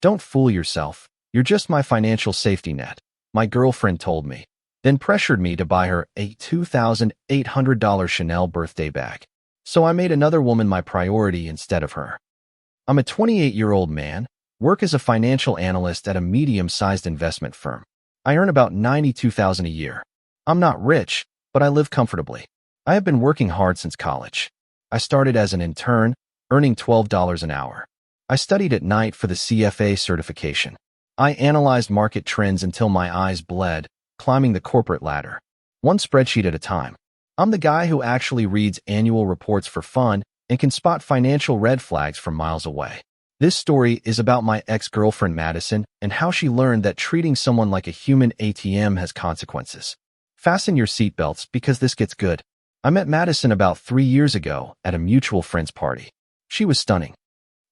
Don't fool yourself. You're just my financial safety net, my girlfriend told me, then pressured me to buy her a $2,800 Chanel birthday bag. So I made another woman my priority instead of her. I'm a 28-year-old man, work as a financial analyst at a medium-sized investment firm. I earn about $92,000 a year. I'm not rich, but I live comfortably. I have been working hard since college. I started as an intern, earning $12 an hour. I studied at night for the CFA certification. I analyzed market trends until my eyes bled, climbing the corporate ladder, one spreadsheet at a time. I'm the guy who actually reads annual reports for fun and can spot financial red flags from miles away. This story is about my ex-girlfriend Madison and how she learned that treating someone like a human ATM has consequences. Fasten your seatbelts because this gets good. I met Madison about 3 years ago at a mutual friend's party. She was stunning.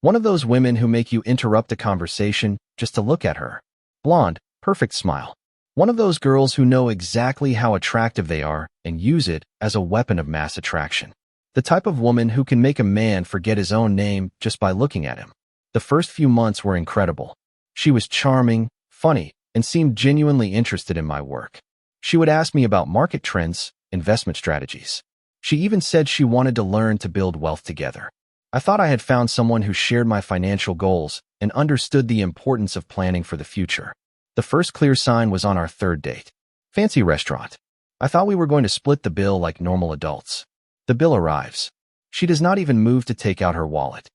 One of those women who make you interrupt a conversation just to look at her. Blonde, perfect smile. One of those girls who know exactly how attractive they are and use it as a weapon of mass attraction. The type of woman who can make a man forget his own name just by looking at him. The first few months were incredible. She was charming, funny, and seemed genuinely interested in my work. She would ask me about market trends, investment strategies. She even said she wanted to learn to build wealth together. I thought I had found someone who shared my financial goals and understood the importance of planning for the future. The first clear sign was on our third date. Fancy restaurant. I thought we were going to split the bill like normal adults. The bill arrives. She does not even move to take out her wallet.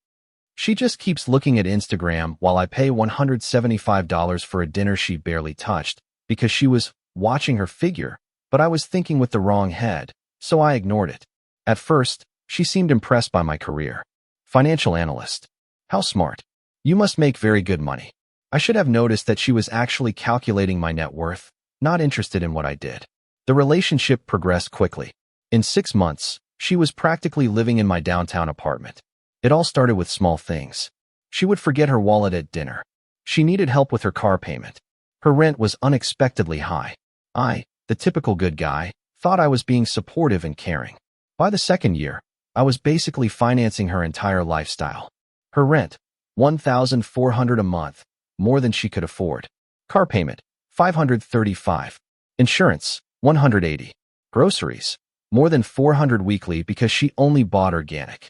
She just keeps looking at Instagram while I pay $175 for a dinner she barely touched because she was watching her figure, but I was thinking with the wrong head, so I ignored it. At first, she seemed impressed by my career. Financial analyst. How smart. You must make very good money. I should have noticed that she was actually calculating my net worth, not interested in what I did. The relationship progressed quickly. In 6 months, she was practically living in my downtown apartment. It all started with small things. She would forget her wallet at dinner. She needed help with her car payment. Her rent was unexpectedly high. I, the typical good guy, thought I was being supportive and caring. By the second year, I was basically financing her entire lifestyle. Her rent, $1,400 a month, more than she could afford. Car payment, $535. Insurance, $180. Groceries, more than $400 weekly because she only bought organic.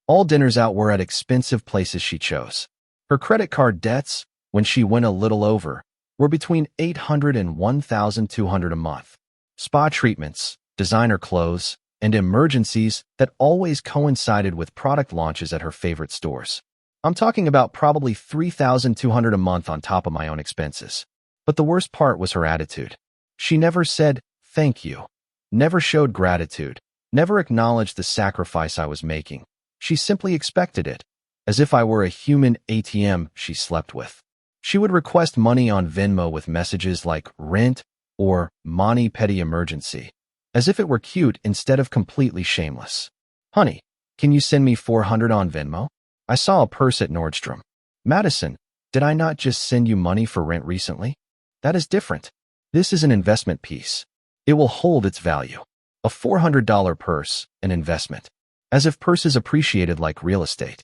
All dinners out were at expensive places she chose. Her credit card debts, when she went a little over, were between $800 and $1,200 a month. Spa treatments, designer clothes, and emergencies that always coincided with product launches at her favorite stores. I'm talking about probably $3,200 a month on top of my own expenses. But the worst part was her attitude. She never said, thank you. Never showed gratitude. Never acknowledged the sacrifice I was making. She simply expected it, as if I were a human ATM she slept with. She would request money on Venmo with messages like rent or mani petty emergency, as if it were cute instead of completely shameless. Honey, can you send me $400 on Venmo? I saw a purse at Nordstrom. Madison, did I not just send you money for rent recently? That is different. This is an investment piece. It will hold its value. A $400 purse, an investment. As if purses appreciated like real estate.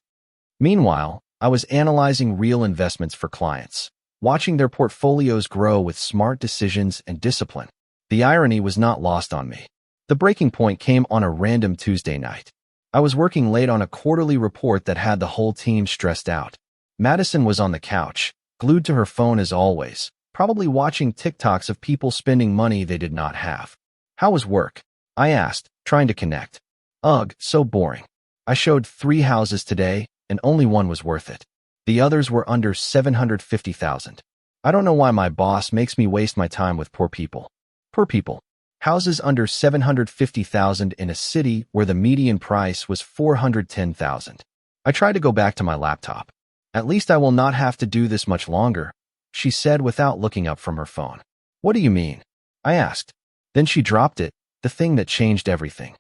Meanwhile, I was analyzing real investments for clients, watching their portfolios grow with smart decisions and discipline. The irony was not lost on me. The breaking point came on a random Tuesday night. I was working late on a quarterly report that had the whole team stressed out. Madison was on the couch, glued to her phone as always, probably watching TikToks of people spending money they did not have. How was work? I asked, trying to connect. Ugh, so boring. I showed 3 houses today, and only one was worth it. The others were under $750,000. I don't know why my boss makes me waste my time with poor people. Poor people. Houses under $750,000 in a city where the median price was $410,000. I tried to go back to my laptop. At least I will not have to do this much longer, she said without looking up from her phone. What do you mean? I asked. Then she dropped it, the thing that changed everything.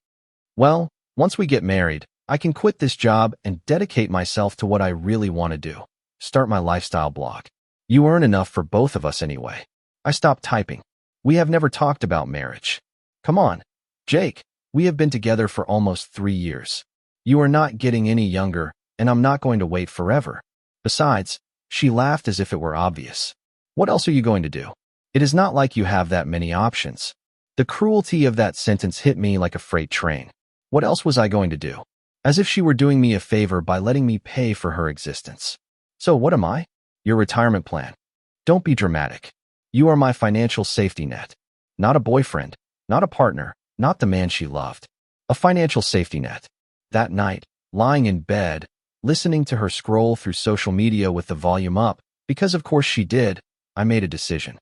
Well, once we get married, I can quit this job and dedicate myself to what I really want to do. Start my lifestyle blog. You earn enough for both of us anyway. I stopped typing. We have never talked about marriage. Come on, Jake, we have been together for almost 3 years. You are not getting any younger, and I'm not going to wait forever. Besides, She laughed as if it were obvious. What else are you going to do? It is not like you have that many options. The cruelty of that sentence hit me like a freight train. What else was I going to do? As if she were doing me a favor by letting me pay for her existence. So what am I? Your retirement plan. Don't be dramatic. You are my financial safety net. Not a boyfriend, not a partner, not the man she loved. A financial safety net. That night, lying in bed, listening to her scroll through social media with the volume up, because of course she did, I made a decision.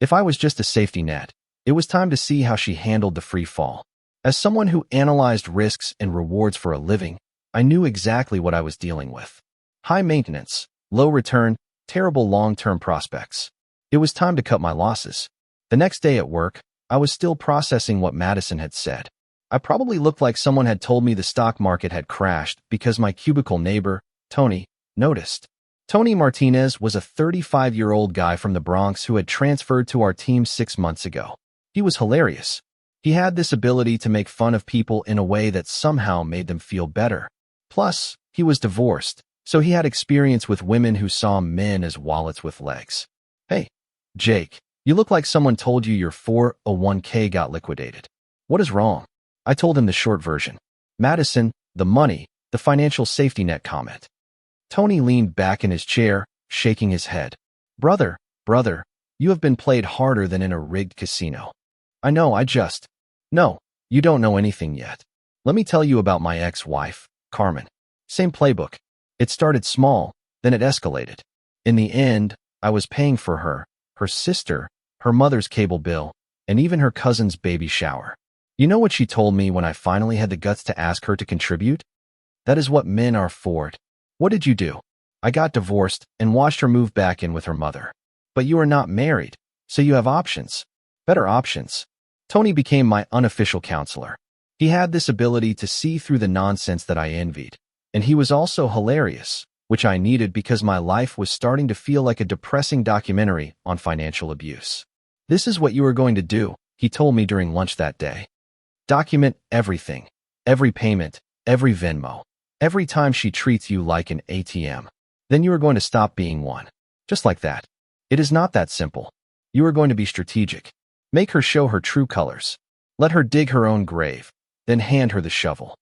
If I was just a safety net, it was time to see how she handled the free fall. As someone who analyzed risks and rewards for a living, I knew exactly what I was dealing with. High maintenance, low return, terrible long-term prospects. It was time to cut my losses. The next day at work, I was still processing what Madison had said. I probably looked like someone had told me the stock market had crashed because my cubicle neighbor, Tony, noticed. Tony Martinez was a 35-year-old guy from the Bronx who had transferred to our team 6 months ago. He was hilarious. He had this ability to make fun of people in a way that somehow made them feel better. Plus, he was divorced, so he had experience with women who saw men as wallets with legs. Hey, Jake, you look like someone told you your 401k got liquidated. What is wrong? I told him the short version. Madison, the money, the financial safety net comment. Tony leaned back in his chair, shaking his head. Brother, you have been played harder than in a rigged casino. I know, No, you don't know anything yet. Let me tell you about my ex-wife, Carmen. Same playbook. It started small, then it escalated. In the end, I was paying for her, her sister, her mother's cable bill, and even her cousin's baby shower. You know what she told me when I finally had the guts to ask her to contribute? That is what men are for. What did you do? I got divorced and watched her move back in with her mother. But you are not married, so you have options. Better options. Tony became my unofficial counselor. He had this ability to see through the nonsense that I envied. And he was also hilarious, which I needed because my life was starting to feel like a depressing documentary on financial abuse. This is what you are going to do, he told me during lunch that day. Document everything, every payment, every Venmo, every time she treats you like an ATM. Then you are going to stop being one. Just like that. It is not that simple. You are going to be strategic. Make her show her true colors. Let her dig her own grave, then hand her the shovel.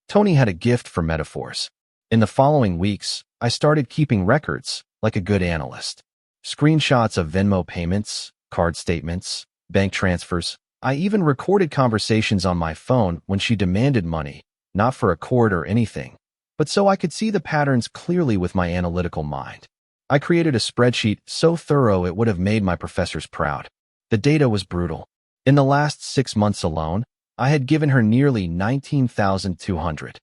Tony had a gift for metaphors. In the following weeks, I started keeping records, like a good analyst. Screenshots of Venmo payments, card statements, bank transfers. I even recorded conversations on my phone when she demanded money, not for a cord or anything, but so I could see the patterns clearly with my analytical mind. I created a spreadsheet so thorough it would have made my professors proud. The data was brutal. In the last 6 months alone, I had given her nearly $19,200.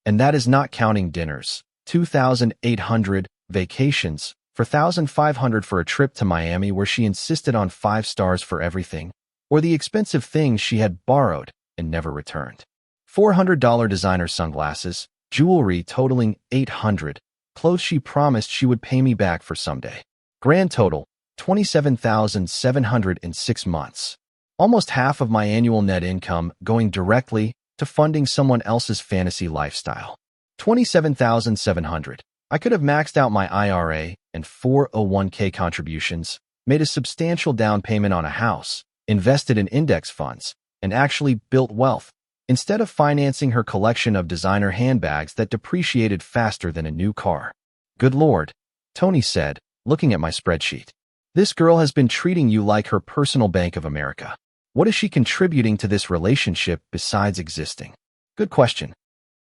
And that is not counting dinners, $2,800, vacations, $4,500 for a trip to Miami where she insisted on 5 stars for everything, or the expensive things she had borrowed and never returned. $400 designer sunglasses, jewelry totaling $800, clothes she promised she would pay me back for someday. Grand total, $27,700 in 6 months. Almost half of my annual net income going directly to funding someone else's fantasy lifestyle. $27,700. I could have maxed out my IRA and 401k contributions, made a substantial down payment on a house, invested in index funds, and actually built wealth, instead of financing her collection of designer handbags that depreciated faster than a new car. Good Lord, Tony said, looking at my spreadsheet. This girl has been treating you like her personal Bank of America. What is she contributing to this relationship besides existing? Good question.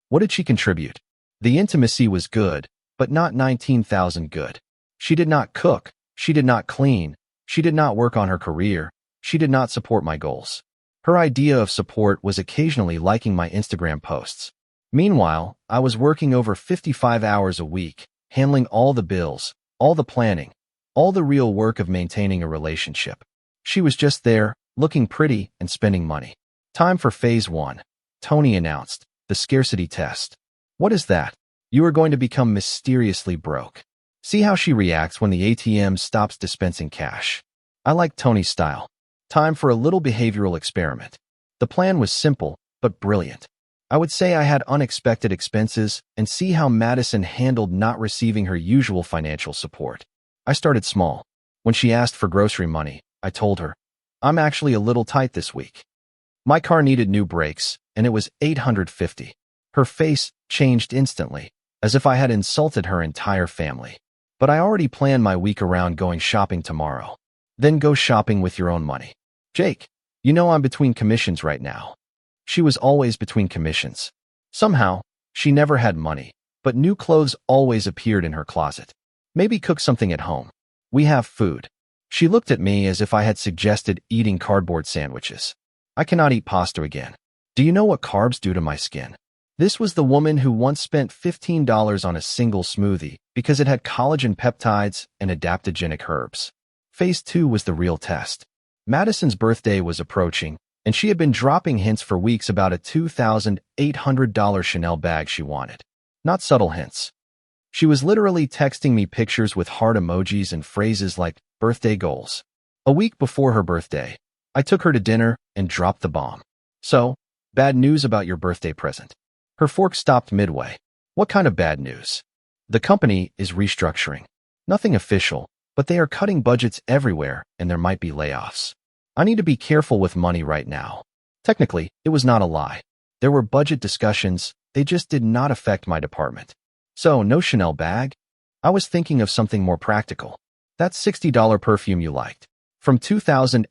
What did she contribute? The intimacy was good, but not 19,000 good. She did not cook. She did not clean. She did not work on her career. She did not support my goals. Her idea of support was occasionally liking my Instagram posts. Meanwhile, I was working over 55 hours a week, handling all the bills, all the planning, all the real work of maintaining a relationship. She was just there, looking pretty and spending money. Time for phase 1. Tony announced, the scarcity test. What is that? You are going to become mysteriously broke. See how she reacts when the ATM stops dispensing cash. I like Tony's style. Time for a little behavioral experiment. The plan was simple, but brilliant. I would say I had unexpected expenses and see how Madison handled not receiving her usual financial support. I started small. When she asked for grocery money, I told her, I'm actually a little tight this week. My car needed new brakes, and it was $850. Her face changed instantly, as if I had insulted her entire family. But I already planned my week around going shopping tomorrow. Then go shopping with your own money. Jake, you know I'm between commissions right now. She was always between commissions. Somehow, she never had money, but new clothes always appeared in her closet. Maybe cook something at home. We have food. She looked at me as if I had suggested eating cardboard sandwiches. I cannot eat pasta again. Do you know what carbs do to my skin? This was the woman who once spent $15 on a single smoothie because it had collagen peptides and adaptogenic herbs. Phase 2 was the real test. Madison's birthday was approaching, and she had been dropping hints for weeks about a $2,800 Chanel bag she wanted. Not subtle hints. She was literally texting me pictures with heart emojis and phrases like birthday goals. A week before her birthday, I took her to dinner and dropped the bomb. So, bad news about your birthday present. Her fork stopped midway. What kind of bad news? The company is restructuring. Nothing official, but they are cutting budgets everywhere and there might be layoffs. I need to be careful with money right now. Technically, it was not a lie. There were budget discussions, they just did not affect my department. So, no Chanel bag? I was thinking of something more practical. That $60 perfume you liked. From $2,800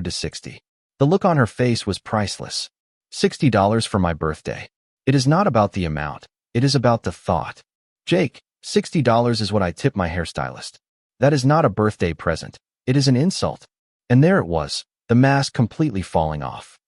to $60. The look on her face was priceless. $60 for my birthday. It is not about the amount, it is about the thought. Jake, $60 is what I tip my hairstylist. That is not a birthday present, it is an insult. And there it was, the mask completely falling off.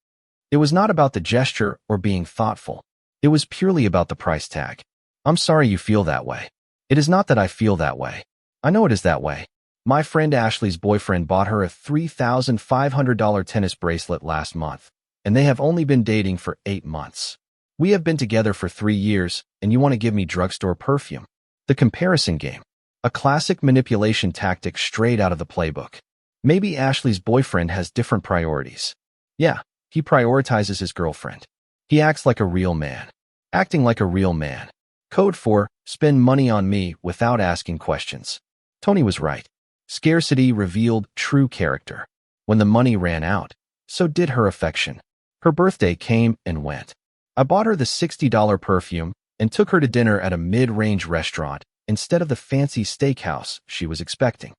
It was not about the gesture or being thoughtful. It was purely about the price tag. I'm sorry you feel that way. It is not that I feel that way. I know it is that way. My friend Ashley's boyfriend bought her a $3,500 tennis bracelet last month, and they have only been dating for 8 months. We have been together for 3 years, and you want to give me drugstore perfume? The comparison game. A classic manipulation tactic straight out of the playbook. Maybe Ashley's boyfriend has different priorities. Yeah, he prioritizes his girlfriend. He acts like a real man. Acting like a real man. Code for, spend money on me without asking questions. Tony was right. Scarcity revealed true character. When the money ran out, so did her affection. Her birthday came and went. I bought her the $60 perfume and took her to dinner at a mid-range restaurant instead of the fancy steakhouse she was expecting.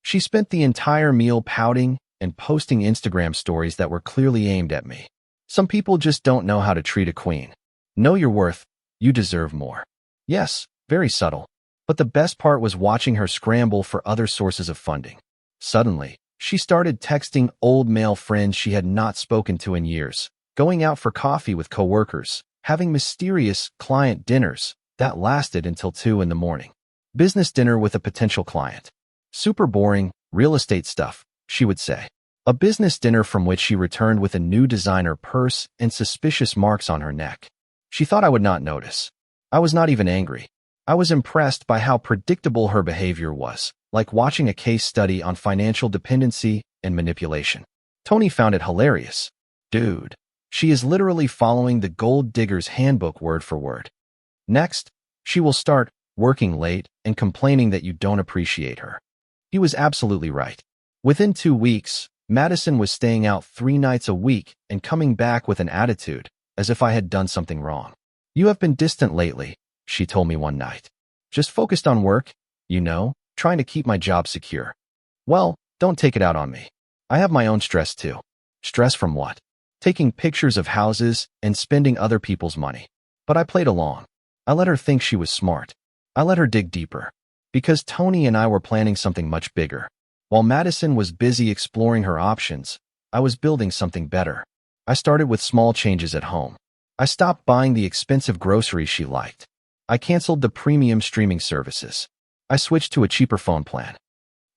She spent the entire meal pouting and posting Instagram stories that were clearly aimed at me. Some people just don't know how to treat a queen. Know your worth. You deserve more. Yes, very subtle. But the best part was watching her scramble for other sources of funding. Suddenly, she started texting old male friends she had not spoken to in years, going out for coffee with coworkers, having mysterious client dinners that lasted until 2 in the morning. Business dinner with a potential client. Super boring, real estate stuff, she would say. A business dinner from which she returned with a new designer purse and suspicious marks on her neck. She thought I would not notice. I was not even angry. I was impressed by how predictable her behavior was, like watching a case study on financial dependency and manipulation. Tony found it hilarious. Dude, she is literally following the gold digger's handbook word for word. Next, she will start working late and complaining that you don't appreciate her. He was absolutely right. Within 2 weeks, Madison was staying out 3 nights a week and coming back with an attitude, as if I had done something wrong. You have been distant lately, she told me one night. Just focused on work, you know, trying to keep my job secure. Well, don't take it out on me. I have my own stress too. Stress from what? Taking pictures of houses and spending other people's money. But I played along. I let her think she was smart. I let her dig deeper. Because Tony and I were planning something much bigger. While Madison was busy exploring her options, I was building something better. I started with small changes at home. I stopped buying the expensive groceries she liked. I canceled the premium streaming services. I switched to a cheaper phone plan.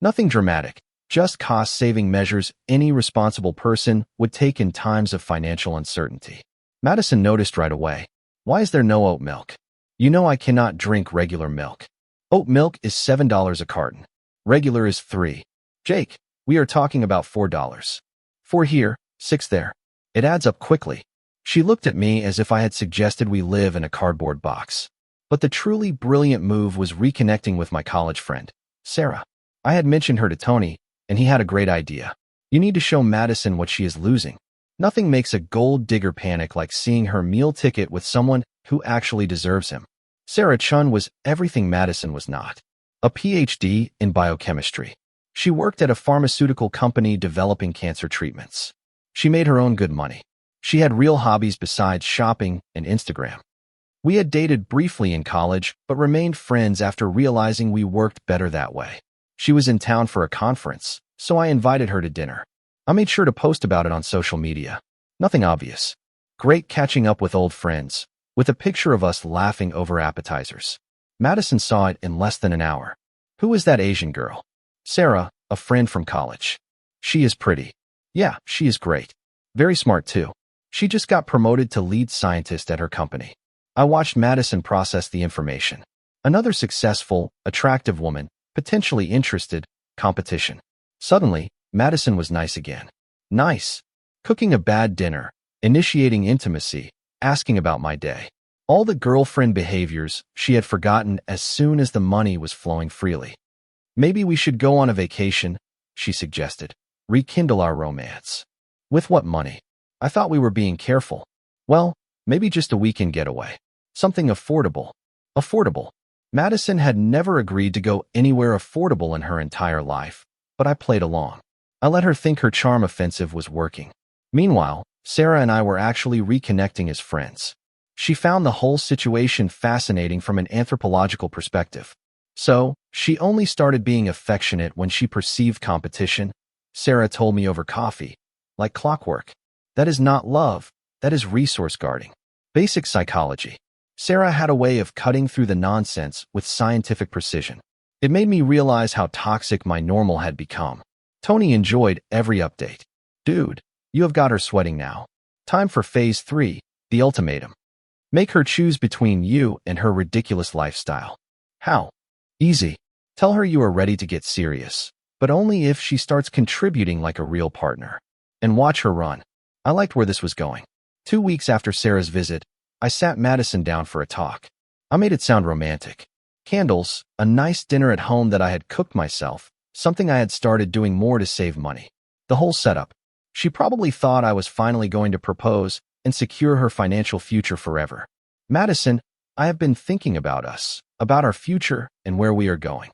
Nothing dramatic, just cost-saving measures any responsible person would take in times of financial uncertainty. Madison noticed right away. Why is there no oat milk? You know I cannot drink regular milk. Oat milk is $7 a carton. Regular is $3. Jake, we are talking about $4. $4 here, $6 there. It adds up quickly. She looked at me as if I had suggested we live in a cardboard box. But the truly brilliant move was reconnecting with my college friend, Sarah. I had mentioned her to Tony, and he had a great idea. You need to show Madison what she is losing. Nothing makes a gold digger panic like seeing her meal ticket with someone who actually deserves him. Sarah Chun was everything Madison was not. A PhD in biochemistry. She worked at a pharmaceutical company developing cancer treatments. She made her own good money. She had real hobbies besides shopping and Instagram. We had dated briefly in college, but remained friends after realizing we worked better that way. She was in town for a conference, so I invited her to dinner. I made sure to post about it on social media. Nothing obvious. Great catching up with old friends, with a picture of us laughing over appetizers. Madison saw it in less than an hour. Who is that Asian girl? Sarah, a friend from college. She is pretty. Yeah, she is great. Very smart too. She just got promoted to lead scientist at her company. I watched Madison process the information. Another successful, attractive woman, potentially interested, competition. Suddenly, Madison was nice again. Nice. Cooking a bad dinner, initiating intimacy, asking about my day. All the girlfriend behaviors she had forgotten as soon as the money was flowing freely. Maybe we should go on a vacation, she suggested. Rekindle our romance. With what money? I thought we were being careful. Well, maybe just a weekend getaway. Something affordable. Affordable. Madison had never agreed to go anywhere affordable in her entire life, but I played along. I let her think her charm offensive was working. Meanwhile, Sarah and I were actually reconnecting as friends. She found the whole situation fascinating from an anthropological perspective. So, she only started being affectionate when she perceived competition, Sarah told me over coffee. Like clockwork. That is not love, that is resource guarding. Basic psychology. Sarah had a way of cutting through the nonsense with scientific precision. It made me realize how toxic my normal had become. Tony enjoyed every update. Dude, you have got her sweating now. Time for phase 3, the ultimatum. Make her choose between you and her ridiculous lifestyle. How? Easy. Tell her you are ready to get serious, but only if she starts contributing like a real partner. And watch her run. I liked where this was going. 2 weeks after Sarah's visit, I sat Madison down for a talk. I made it sound romantic. Candles, a nice dinner at home that I had cooked myself, something I had started doing more to save money. The whole setup. She probably thought I was finally going to propose and secure her financial future forever. Madison, I have been thinking about us, about our future and where we are going.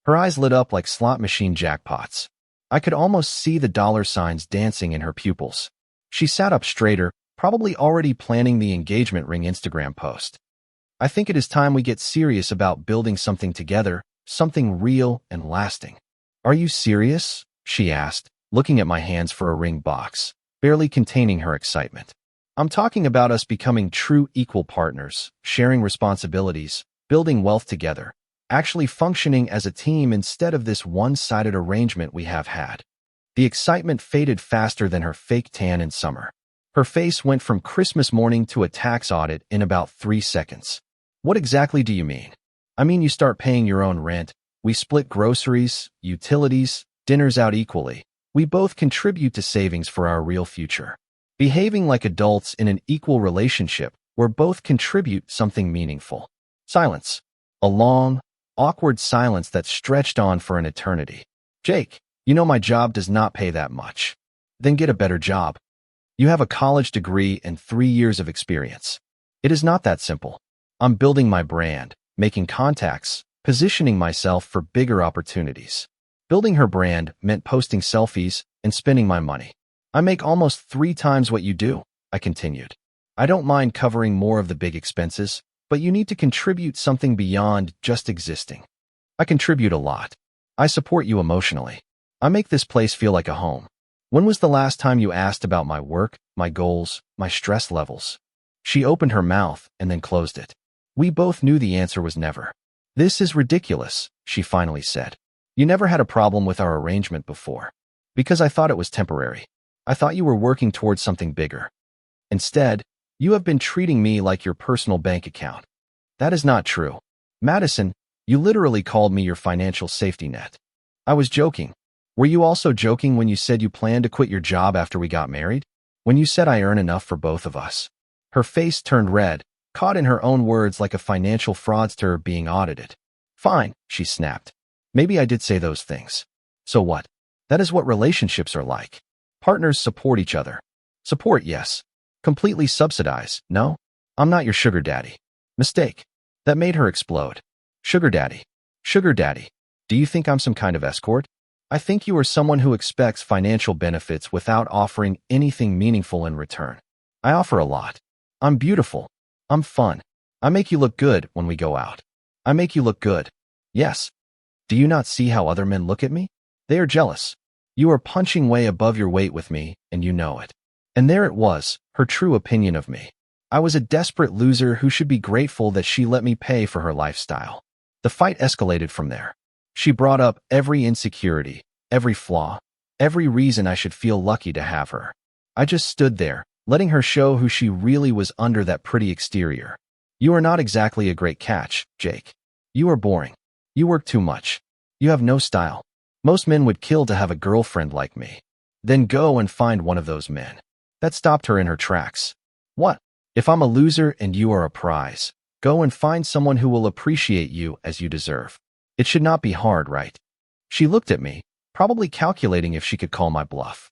Her eyes lit up like slot machine jackpots. I could almost see the dollar signs dancing in her pupils. She sat up straighter, probably already planning the engagement ring Instagram post. I think it is time we get serious about building something together, something real and lasting. Are you serious? She asked, looking at my hands for a ring box, barely containing her excitement. I'm talking about us becoming true equal partners, sharing responsibilities, building wealth together, actually functioning as a team instead of this one-sided arrangement we have had. The excitement faded faster than her fake tan in summer. Her face went from Christmas morning to a tax audit in about 3 seconds. What exactly do you mean? I mean you start paying your own rent, we split groceries, utilities, dinners out equally. We both contribute to savings for our real future. Behaving like adults in an equal relationship where both contribute something meaningful. Silence. A long, awkward silence that stretched on for an eternity. Jake, you know my job does not pay that much. Then get a better job. You have a college degree and 3 years of experience. It is not that simple. I'm building my brand, making contacts, positioning myself for bigger opportunities. Building her brand meant posting selfies and spending my money. I make almost 3 times what you do, I continued. I don't mind covering more of the big expenses, but you need to contribute something beyond just existing. I contribute a lot. I support you emotionally. I make this place feel like a home. When was the last time you asked about my work, my goals, my stress levels? She opened her mouth and then closed it. We both knew the answer was never. This is ridiculous, she finally said. You never had a problem with our arrangement before. Because I thought it was temporary. I thought you were working towards something bigger. Instead, you have been treating me like your personal bank account. That is not true. Madison, you literally called me your financial safety net. I was joking. Were you also joking when you said you planned to quit your job after we got married? When you said I earn enough for both of us? Her face turned red, caught in her own words like a financial fraudster being audited. Fine, she snapped. Maybe I did say those things. So what? That is what relationships are like. Partners support each other. Support, yes. Completely subsidize, no? I'm not your sugar daddy. Mistake. That made her explode. Sugar daddy. Sugar daddy. Do you think I'm some kind of escort? I think you are someone who expects financial benefits without offering anything meaningful in return. I offer a lot. I'm beautiful. I'm fun. I make you look good when we go out. I make you look good. Yes. Do you not see how other men look at me? They are jealous. You are punching way above your weight with me, and you know it. And there it was, her true opinion of me. I was a desperate loser who should be grateful that she let me pay for her lifestyle. The fight escalated from there. She brought up every insecurity, every flaw, every reason I should feel lucky to have her. I just stood there, letting her show who she really was under that pretty exterior. You are not exactly a great catch, Jake. You are boring. You work too much. You have no style. Most men would kill to have a girlfriend like me. Then go and find one of those men. That stopped her in her tracks. What? If I'm a loser and you are a prize, go and find someone who will appreciate you as you deserve. It should not be hard, right? She looked at me, probably calculating if she could call my bluff.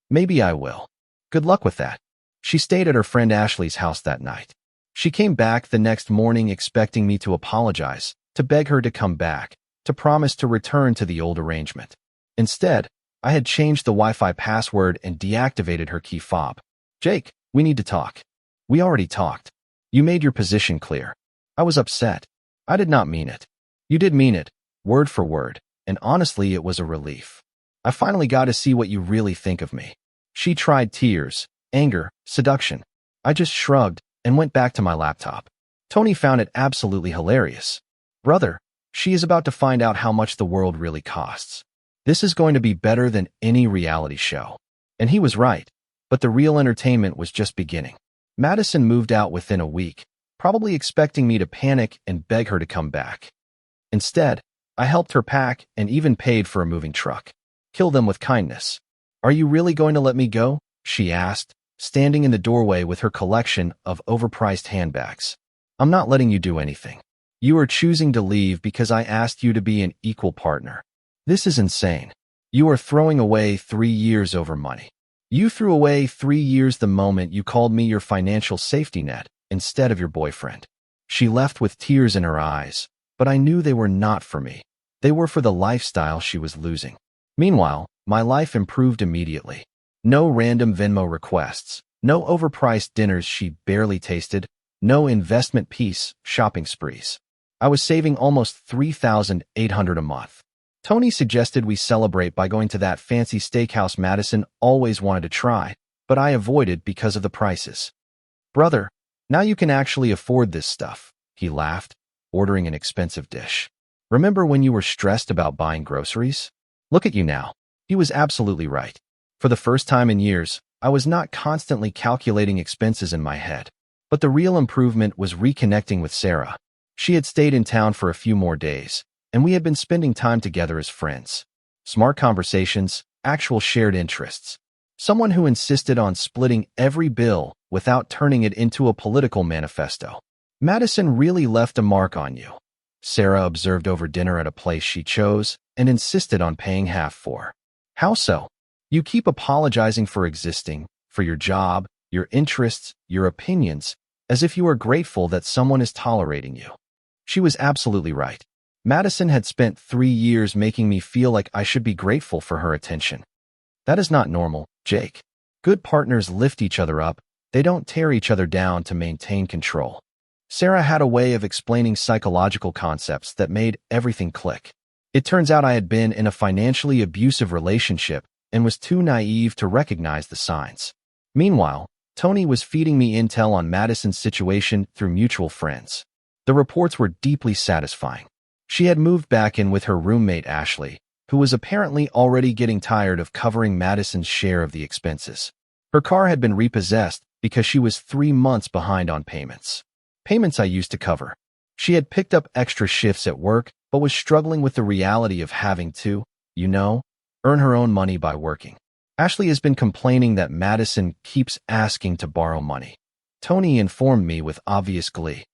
Maybe I will. Good luck with that. She stayed at her friend Ashley's house that night. She came back the next morning expecting me to apologize, to beg her to come back, to promise to return to the old arrangement. Instead, I had changed the Wi-Fi password and deactivated her key fob. Jake, we need to talk. We already talked. You made your position clear. I was upset. I did not mean it. You did mean it, word for word, and honestly it was a relief. I finally got to see what you really think of me. She tried tears, anger, seduction. I just shrugged and went back to my laptop. Tony found it absolutely hilarious. Brother, she is about to find out how much the world really costs. This is going to be better than any reality show. And he was right, but the real entertainment was just beginning. Madison moved out within a week, probably expecting me to panic and beg her to come back. Instead, I helped her pack and even paid for a moving truck. Kill them with kindness. Are you really going to let me go? She asked, standing in the doorway with her collection of overpriced handbags. I'm not letting you do anything. You are choosing to leave because I asked you to be an equal partner. This is insane. You are throwing away 3 years over money. You threw away 3 years the moment you called me your financial safety net instead of your boyfriend. She left with tears in her eyes, but I knew they were not for me. They were for the lifestyle she was losing. Meanwhile, my life improved immediately. No random Venmo requests, no overpriced dinners she barely tasted, no investment piece shopping sprees. I was saving almost $3,800 a month. Tony suggested we celebrate by going to that fancy steakhouse Madison always wanted to try, but I avoided because of the prices. Brother, now you can actually afford this stuff, he laughed, ordering an expensive dish. Remember when you were stressed about buying groceries? Look at you now. He was absolutely right. For the first time in years, I was not constantly calculating expenses in my head. But the real improvement was reconnecting with Sarah. She had stayed in town for a few more days, and we had been spending time together as friends. Smart conversations, actual shared interests. Someone who insisted on splitting every bill without turning it into a political manifesto. Madison really left a mark on you. Sarah observed over dinner at a place she chose and insisted on paying half for. How so? You keep apologizing for existing, for your job, your interests, your opinions, as if you are grateful that someone is tolerating you. She was absolutely right. Madison had spent 3 years making me feel like I should be grateful for her attention. That is not normal, Jake. Good partners lift each other up. They don't tear each other down to maintain control. Sarah had a way of explaining psychological concepts that made everything click. It turns out I had been in a financially abusive relationship and was too naive to recognize the signs. Meanwhile, Tony was feeding me intel on Madison's situation through mutual friends. The reports were deeply satisfying. She had moved back in with her roommate Ashley, who was apparently already getting tired of covering Madison's share of the expenses. Her car had been repossessed because she was 3 months behind on payments. Payments I used to cover. She had picked up extra shifts at work, but was struggling with the reality of having to, earn her own money by working. Ashley has been complaining that Madison keeps asking to borrow money. Tony informed me with obvious glee.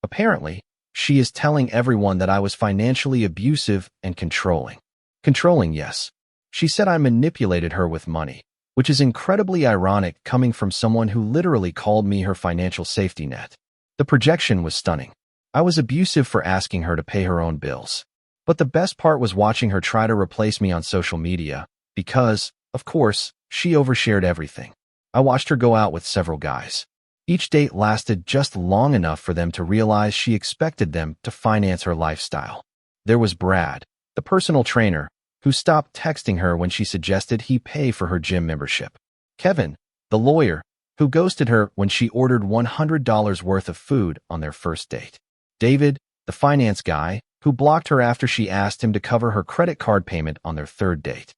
Apparently, she is telling everyone that I was financially abusive and controlling. Controlling, yes. She said I manipulated her with money, which is incredibly ironic coming from someone who literally called me her financial safety net. The projection was stunning. I was abusive for asking her to pay her own bills. But the best part was watching her try to replace me on social media, because, of course, she overshared everything. I watched her go out with several guys. Each date lasted just long enough for them to realize she expected them to finance her lifestyle. There was Brad, the personal trainer, who stopped texting her when she suggested he pay for her gym membership. Kevin, the lawyer, who ghosted her when she ordered $100 worth of food on their first date. David, the finance guy, who blocked her after she asked him to cover her credit card payment on their third date.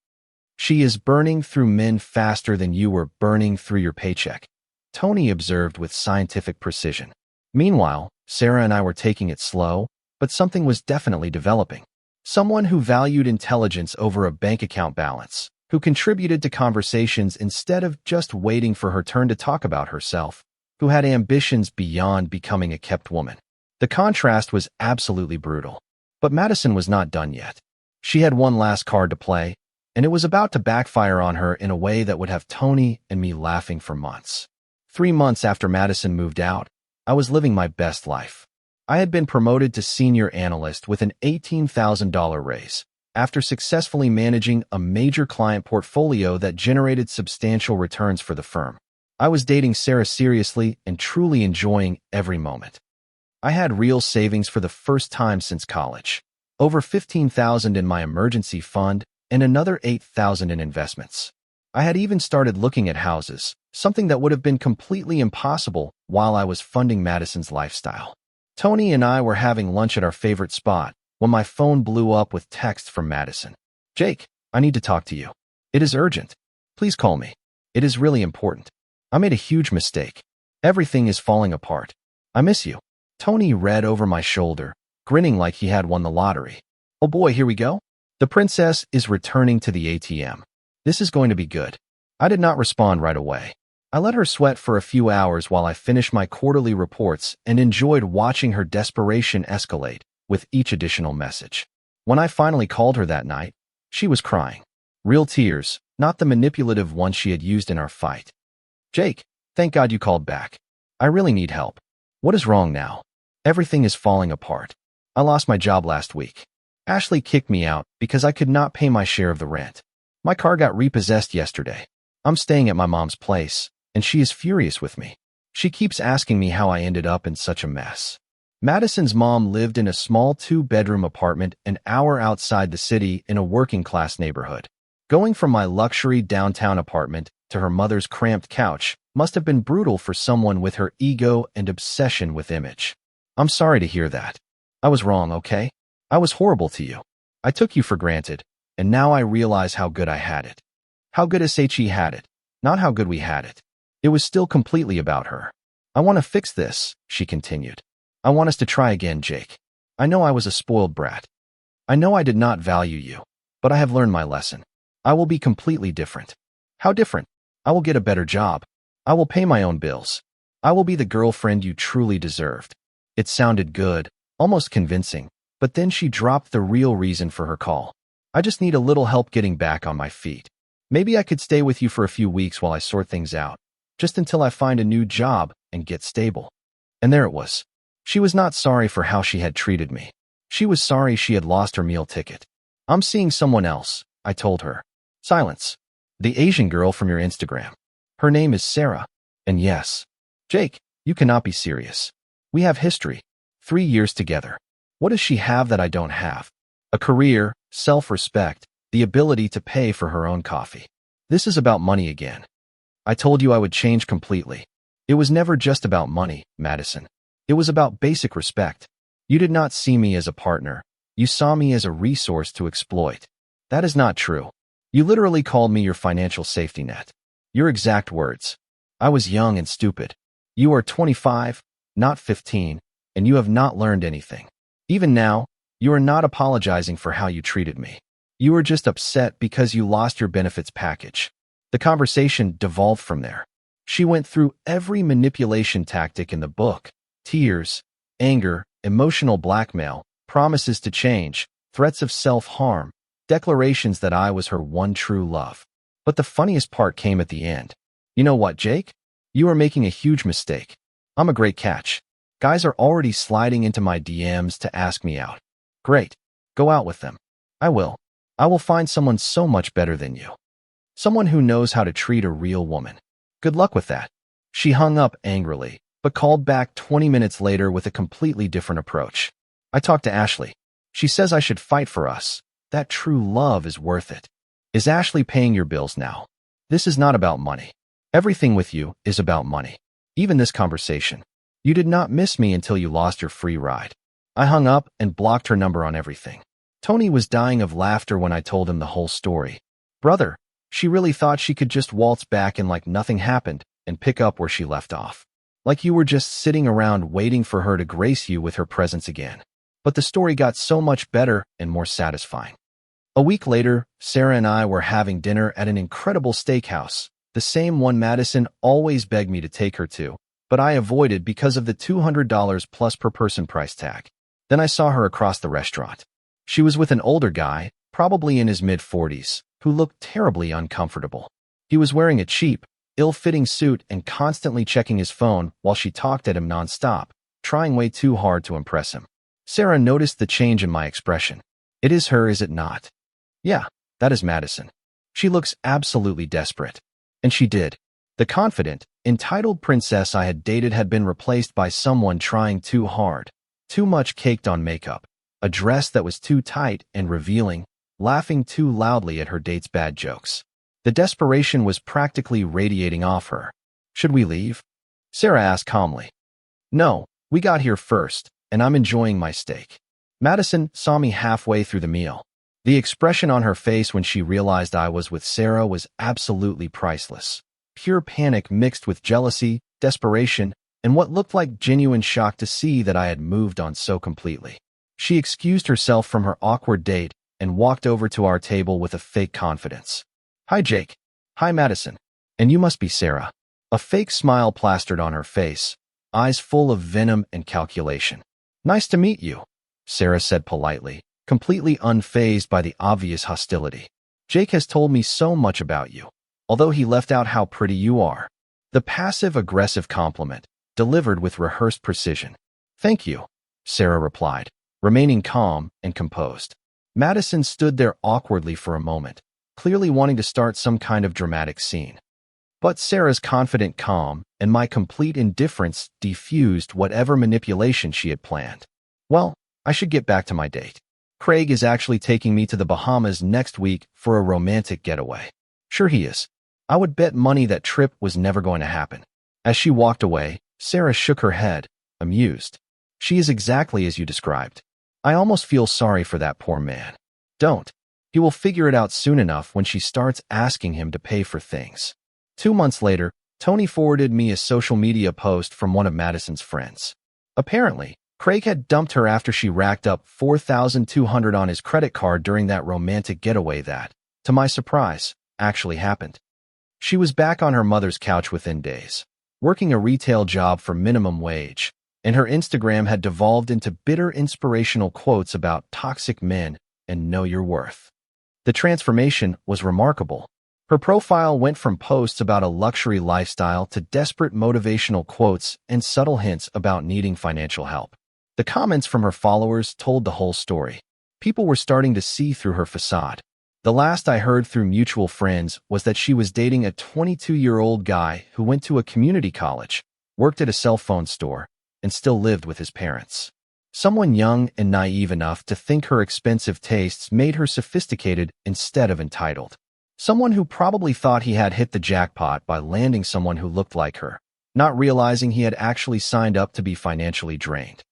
She is burning through men faster than you were burning through your paycheck, Tony observed with scientific precision. Meanwhile, Sarah and I were taking it slow, but something was definitely developing. Someone who valued intelligence over a bank account balance, who contributed to conversations instead of just waiting for her turn to talk about herself, who had ambitions beyond becoming a kept woman. The contrast was absolutely brutal. But Madison was not done yet. She had one last card to play, and it was about to backfire on her in a way that would have Tony and me laughing for months. 3 months after Madison moved out, I was living my best life. I had been promoted to senior analyst with an $18,000 raise, after successfully managing a major client portfolio that generated substantial returns for the firm. I was dating Sarah seriously and truly enjoying every moment. I had real savings for the first time since college, over $15,000 in my emergency fund and another $8,000 in investments. I had even started looking at houses, something that would have been completely impossible while I was funding Madison's lifestyle. Tony and I were having lunch at our favorite spot when my phone blew up with text from Madison. "Jake, I need to talk to you. It is urgent. Please call me. It is really important. I made a huge mistake. Everything is falling apart. I miss you." Tony read over my shoulder, grinning like he had won the lottery. "Oh boy, here we go. The princess is returning to the ATM. This is going to be good." I did not respond right away. I let her sweat for a few hours while I finished my quarterly reports and enjoyed watching her desperation escalate with each additional message. When I finally called her that night, she was crying. Real tears, not the manipulative ones she had used in our fight. "Jake, thank God you called back. I really need help. What is wrong now? Everything is falling apart. I lost my job last week. Ashley kicked me out because I could not pay my share of the rent. My car got repossessed yesterday. I'm staying at my mom's place, and she is furious with me. She keeps asking me how I ended up in such a mess." Madison's mom lived in a small 2-bedroom apartment an hour outside the city in a working-class neighborhood. Going from my luxury downtown apartment to her mother's cramped couch must have been brutal for someone with her ego and obsession with image. "I'm sorry to hear that. I was wrong, okay? I was horrible to you. I took you for granted, and now I realize how good I had it. How good SHE had it, not how good we had it. It was still completely about her. I want to fix this," she continued. "I want us to try again, Jake. I know I was a spoiled brat. I know I did not value you, but I have learned my lesson. I will be completely different." "How different?" "I will get a better job. I will pay my own bills. I will be the girlfriend you truly deserved." It sounded good, almost convincing, but then she dropped the real reason for her call. "I just need a little help getting back on my feet. Maybe I could stay with you for a few weeks while I sort things out, just until I find a new job and get stable." And there it was. She was not sorry for how she had treated me. She was sorry she had lost her meal ticket. "I'm seeing someone else," I told her. Silence. "The Asian girl from your Instagram. Her name is Sarah. And yes." "Jake, you cannot be serious. We have history. 3 years together. What does she have that I don't have? A career, self-respect, the ability to pay for her own coffee. This is about money again. I told you I would change completely. It was never just about money, Madison. It was about basic respect. You did not see me as a partner. You saw me as a resource to exploit. That is not true. You literally called me your financial safety net. Your exact words. I was young and stupid. You are 25, not 15, and you have not learned anything. Even now, you are not apologizing for how you treated me. You are just upset because you lost your benefits package." The conversation devolved from there. She went through every manipulation tactic in the book: tears, anger, emotional blackmail, promises to change, threats of self-harm, declarations that I was her one true love. But the funniest part came at the end. You know what, Jake? You are making a huge mistake. I'm a great catch. Guys are already sliding into my DMs to ask me out. Great. Go out with them. I will. I will find someone so much better than you. Someone who knows how to treat a real woman. Good luck with that. She hung up angrily, but called back 20 minutes later with a completely different approach. I talked to Ashley. She says I should fight for us. That true love is worth it. Is Ashley paying your bills now? This is not about money. Everything with you is about money. Even this conversation. You did not miss me until you lost your free ride. I hung up and blocked her number on everything. Tony was dying of laughter when I told him the whole story. Brother, she really thought she could just waltz back in like nothing happened and pick up where she left off. Like you were just sitting around waiting for her to grace you with her presence again. But the story got so much better and more satisfying. A week later, Sarah and I were having dinner at an incredible steakhouse, the same one Madison always begged me to take her to, but I avoided because of the $200 plus per person price tag. Then I saw her across the restaurant. She was with an older guy, probably in his mid-40s, who looked terribly uncomfortable. He was wearing a cheap, ill-fitting suit and constantly checking his phone while she talked at him nonstop, trying way too hard to impress him. Sarah noticed the change in my expression. It is her, is it not? Yeah, that is Madison. She looks absolutely desperate. And she did. The confident, entitled princess I had dated had been replaced by someone trying too hard, too much caked on makeup, a dress that was too tight and revealing, laughing too loudly at her date's bad jokes. The desperation was practically radiating off her. Should we leave? Sarah asked calmly. No, we got here first, and I'm enjoying my steak. Madison saw me halfway through the meal. The expression on her face when she realized I was with Sarah was absolutely priceless. Pure panic mixed with jealousy, desperation, and what looked like genuine shock to see that I had moved on so completely. She excused herself from her awkward date and walked over to our table with a fake confidence. Hi, Jake. Hi, Madison. And you must be Sarah. A fake smile plastered on her face, eyes full of venom and calculation. Nice to meet you, Sarah said politely, completely unfazed by the obvious hostility. Jake has told me so much about you, although he left out how pretty you are. The passive-aggressive compliment, delivered with rehearsed precision. Thank you, Sarah replied, remaining calm and composed. Madison stood there awkwardly for a moment, clearly wanting to start some kind of dramatic scene. But Sarah's confident calm and my complete indifference diffused whatever manipulation she had planned. Well, I should get back to my date. Craig is actually taking me to the Bahamas next week for a romantic getaway. Sure he is. I would bet money that trip was never going to happen. As she walked away, Sarah shook her head, amused. She is exactly as you described. I almost feel sorry for that poor man. Don't. He will figure it out soon enough when she starts asking him to pay for things. 2 months later, Tony forwarded me a social media post from one of Madison's friends. Apparently, Craig had dumped her after she racked up $4,200 on his credit card during that romantic getaway that, to my surprise, actually happened. She was back on her mother's couch within days, working a retail job for minimum wage, and her Instagram had devolved into bitter inspirational quotes about toxic men and know your worth. The transformation was remarkable. Her profile went from posts about a luxury lifestyle to desperate motivational quotes and subtle hints about needing financial help. The comments from her followers told the whole story. People were starting to see through her facade. The last I heard through mutual friends was that she was dating a 22-year-old guy who went to a community college, worked at a cell phone store, and still lived with his parents. Someone young and naive enough to think her expensive tastes made her sophisticated instead of entitled. Someone who probably thought he had hit the jackpot by landing someone who looked like her, not realizing he had actually signed up to be financially drained.